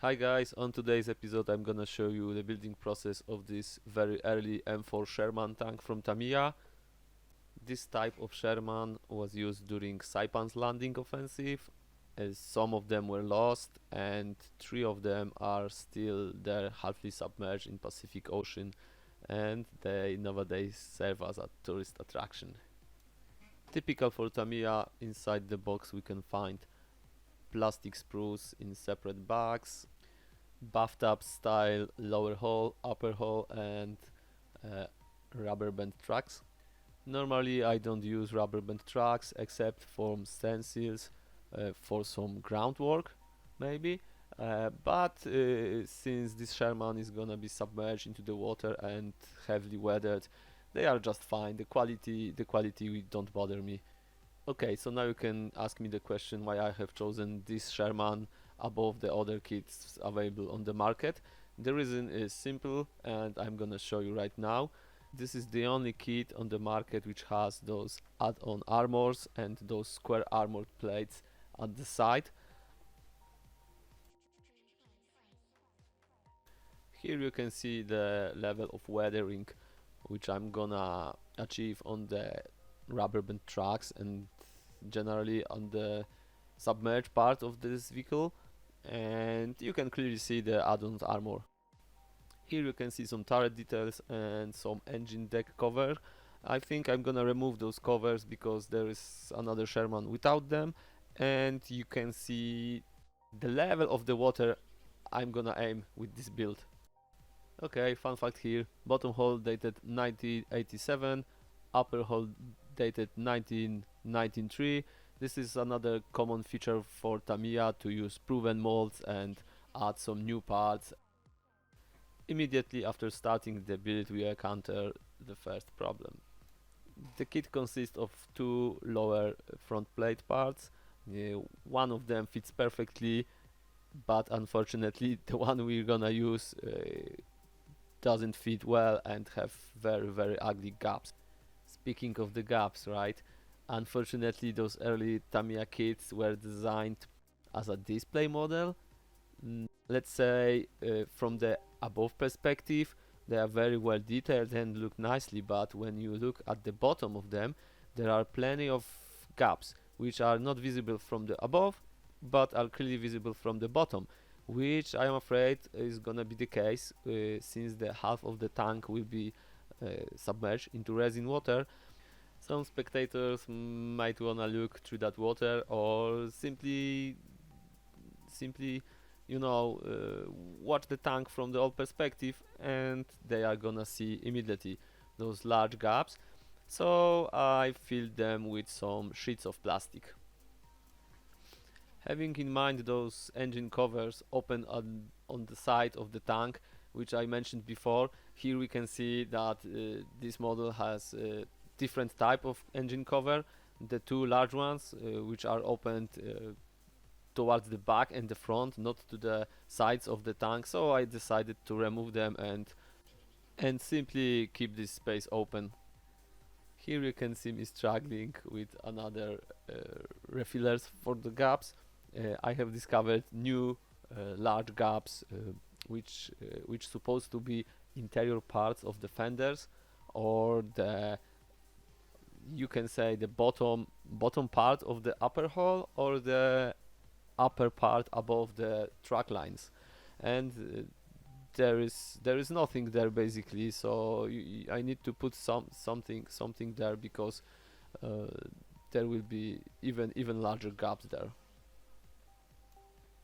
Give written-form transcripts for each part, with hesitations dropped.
Hi guys, on today's episode I'm gonna show you the building process of this very early M4 Sherman tank from Tamiya. This type of Sherman was used during Saipan's landing offensive, as some of them were lost and three of them are still there halfly submerged in Pacific Ocean, and they nowadays serve as a tourist attraction. Typical for Tamiya, inside the box we can find plastic sprues in separate bags, bathtub style lower hull, upper hull, and uh, rubber band tracks. Normally I don't use rubber band tracks except for stencils, for some groundwork maybe, but since this Sherman is gonna be submerged into the water and heavily weathered, they are just fine. The quality don't bother me. Okay, so now you can ask me the question why I have chosen this Sherman above the other kits available on the market. The reason is simple and I'm gonna show you right now. This is the only kit on the market which has those add-on armors and those square armored plates at the side. Here you can see the level of weathering which I'm gonna achieve on the rubber band tracks and generally on the submerged part of this vehicle, and you can clearly see the add-on armor. Here you can see some turret details and some engine deck cover. I think I'm gonna remove those covers because there is another Sherman without them, and you can see the level of the water I'm gonna aim with this build. Okay, fun fact here, bottom hull dated 1987, upper hull dated 1993. This is another common feature for Tamiya to use proven molds and add some new parts. Immediately after starting the build we encounter the first problem. The kit consists of two lower front plate parts. One of them fits perfectly, but unfortunately the one we're gonna use doesn't fit well and have very ugly gaps. Speaking of the gaps, right? Unfortunately those early Tamiya kits were designed as a display model. Let's say from the above perspective they are very well detailed and look nicely, but when you look at the bottom of them there are plenty of gaps which are not visible from the above but are clearly visible from the bottom, which I am afraid is gonna be the case since the half of the tank will be submerged into resin water. Some spectators might wanna look through that water or simply watch the tank from the old perspective, and they are gonna see immediately those large gaps, so I filled them with some sheets of plastic. Having in mind those engine covers open on the side of the tank which I mentioned before, here we can see that this model has a different type of engine cover. The two large ones which are opened towards the back and the front, not to the sides of the tank, so I decided to remove them and simply keep this space open. Here you can see me struggling with another refillers for the gaps. I have discovered new large gaps which supposed to be interior parts of the fenders, or the, you can say, the bottom part of the upper hull or the upper part above the track lines, and there is nothing there basically, so I need to put something there because uh, there will be even larger gaps there.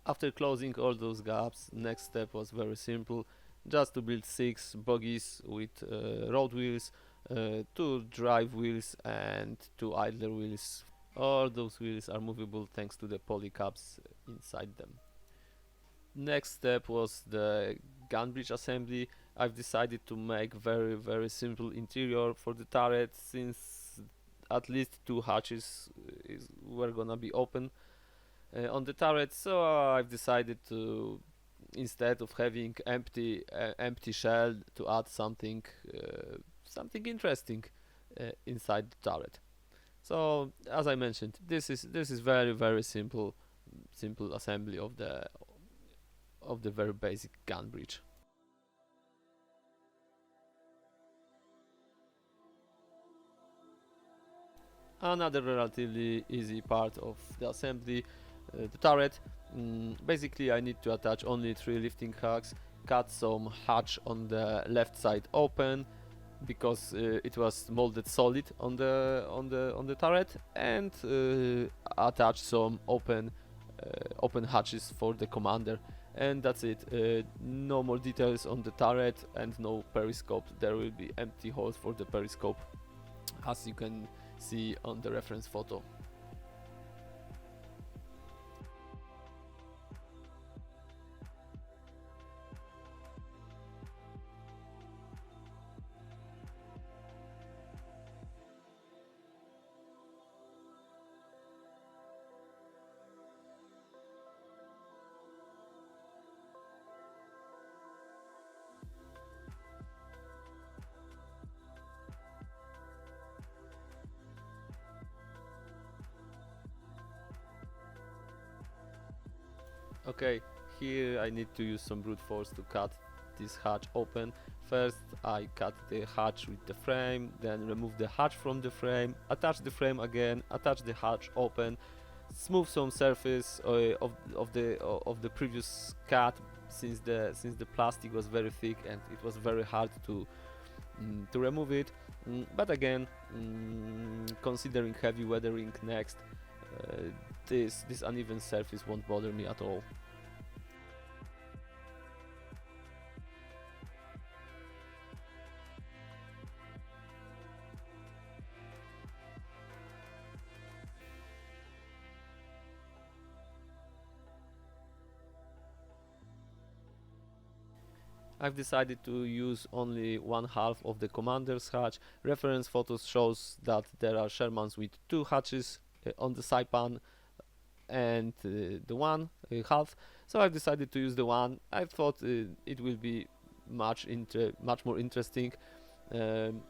After closing all those gaps, next step was very simple, just to build 6 bogies with road wheels, 2 drive wheels and 2 idler wheels. All those wheels are movable thanks to the poly caps inside them. Next step was the gun bridge assembly. I've decided to make very simple interior for the turret, since at least 2 hatches were gonna be open on the turret, so I've decided to, instead of having empty shell, to add something interesting inside the turret. So as I mentioned, this is very simple assembly of the very basic gun bridge. Another relatively easy part of the assembly, the turret. Basically I need to attach only 3 lifting hooks, cut some hatch on the left side open because it was molded solid on the turret, and attach some open hatches for the commander, and that's it. No more details on the turret and no periscope. There will be empty holes for the periscope, as you can see on the reference photo. Okay, here I need to use some brute force to cut this hatch open. First I cut the hatch with the frame, then remove the hatch from the frame, attach the frame again, attach the hatch open, smooth some surface of the previous cut, since the plastic was very thick and it was very hard to remove it. But again, considering heavy weathering next, this uneven surface won't bother me at all. I've decided to use only 1/2 of the commander's hatch. Reference photos shows that there are Shermans with 2 hatches on the Saipan, and the 1/2. So I've decided to use the one. I thought it will be much more interesting. Um,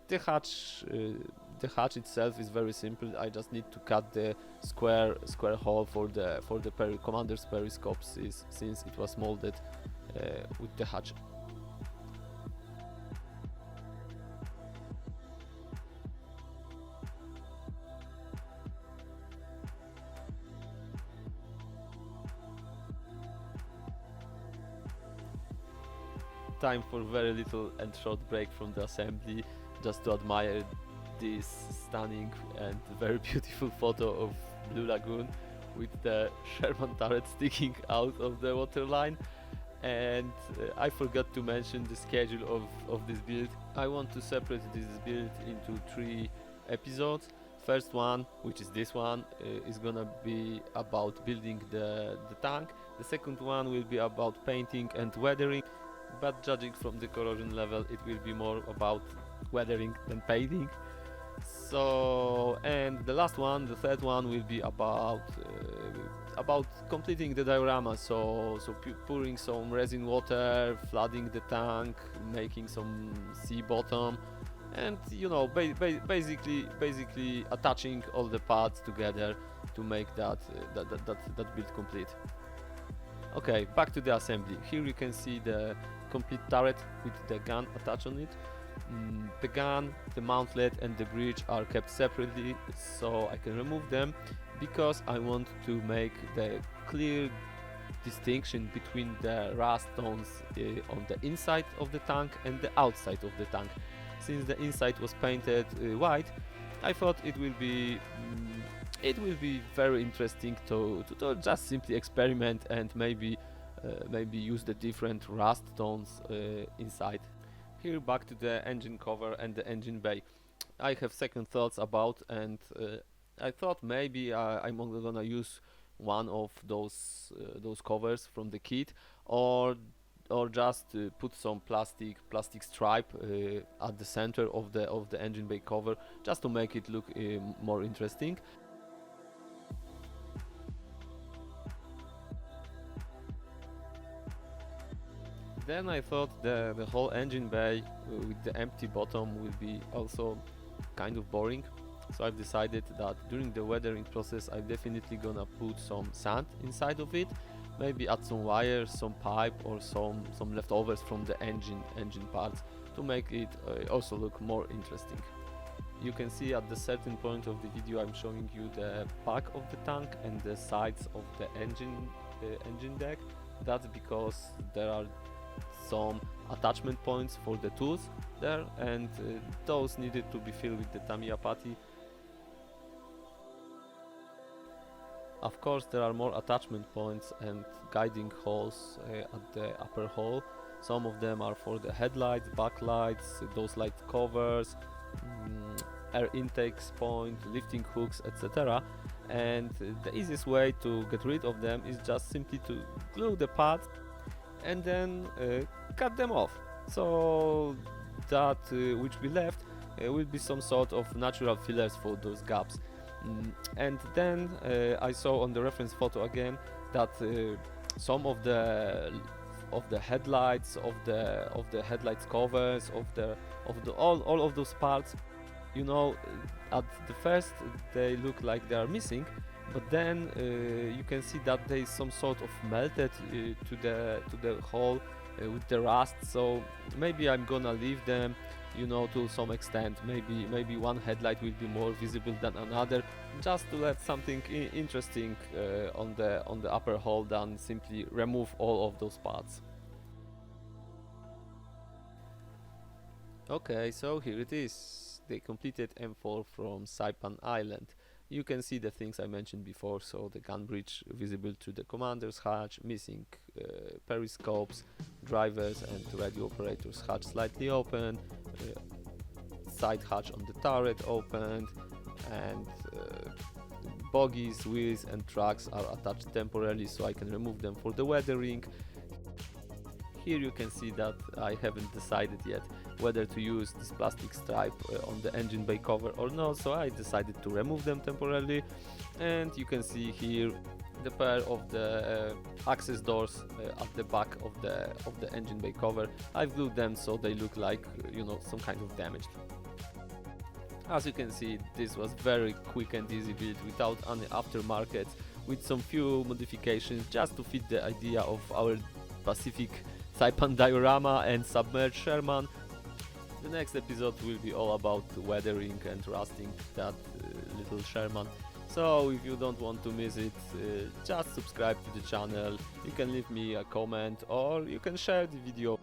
the hatch itself is very simple. I just need to cut the square hole for the commander's periscope, since it was molded with the hatch. Time for very little and short break from the assembly, just to admire this stunning and very beautiful photo of Blue Lagoon with the Sherman turret sticking out of the waterline. And I forgot to mention the schedule of this build. I want to separate this build into 3 episodes. First one, which is this one, is gonna be about building the tank. The second one will be about painting and weathering, but judging from the corrosion level, it will be more about weathering than painting. So, and the last one, the third one, will be about completing the diorama. So pouring some resin water, flooding the tank, making some sea bottom, and you know, basically attaching all the parts together to make that build complete. Okay, back to the assembly. Here you can see the complete turret with the gun attached on it. The gun, the mountlet and the bridge are kept separately, so I can remove them, because I want to make the clear distinction between the rust tones on the inside of the tank and the outside of the tank. Since the inside was painted white, I thought it will be very interesting to just simply experiment and maybe use the different rust tones inside. Here back to the engine cover and the engine bay. I have second thoughts about, and I thought maybe I'm only gonna use one of those covers from the kit, or just put some plastic stripe at the center of the engine bay cover, just to make it look more interesting. Then I thought the whole engine bay with the empty bottom will be also kind of boring, so I've decided that during the weathering process I'm definitely gonna put some sand inside of it, maybe add some wires, some pipe, or some leftovers from the engine parts to make it also look more interesting. You can see at the certain point of the video I'm showing you the back of the tank and the sides of the engine deck. That's because there are some attachment points for the tools there, and those needed to be filled with the Tamiya putty. Of course, there are more attachment points and guiding holes at the upper hull. Some of them are for the headlights, backlights, those light covers, air intakes point, lifting hooks, etc. And the easiest way to get rid of them is just simply to glue the parts and then cut them off. So that which we left will be some sort of natural fillers for those gaps. And then I saw on the reference photo again that some of the headlights, of the headlights covers, all of those parts, you know, at the first they look like they are missing, but then you can see that there is some sort of melted to the hole with the rust. So maybe I'm gonna leave them, you know, to some extent. Maybe one headlight will be more visible than another, just to let something interesting on the upper hull than simply remove all of those parts. Okay, so here it is, the completed M4 from Saipan Island. You can see the things I mentioned before, so the gun bridge visible to the commander's hatch, missing periscopes, drivers and radio operators hatch slightly open, side hatch on the turret opened, and bogies, wheels and tracks are attached temporarily so I can remove them for the weathering. Here you can see that I haven't decided yet whether to use this plastic stripe on the engine bay cover or not, so I decided to remove them temporarily. And you can see here the pair of the access doors at the back of the engine bay cover. I've glued them so they look like, you know, some kind of damage. As you can see, this was very quick and easy build without any aftermarket, with some few modifications just to fit the idea of our Pacific Saipan diorama and submerged Sherman. The next episode will be all about weathering and rusting that little Sherman. So if you don't want to miss it, just subscribe to the channel, you can leave me a comment or you can share the video.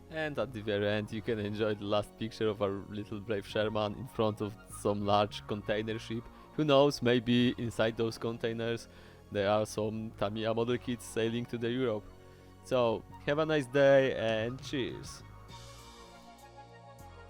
And at the very end you can enjoy the last picture of our little brave Sherman in front of some large container ship. Who knows, maybe inside those containers there are some Tamiya model kits sailing to the Europe. So have a nice day and cheers!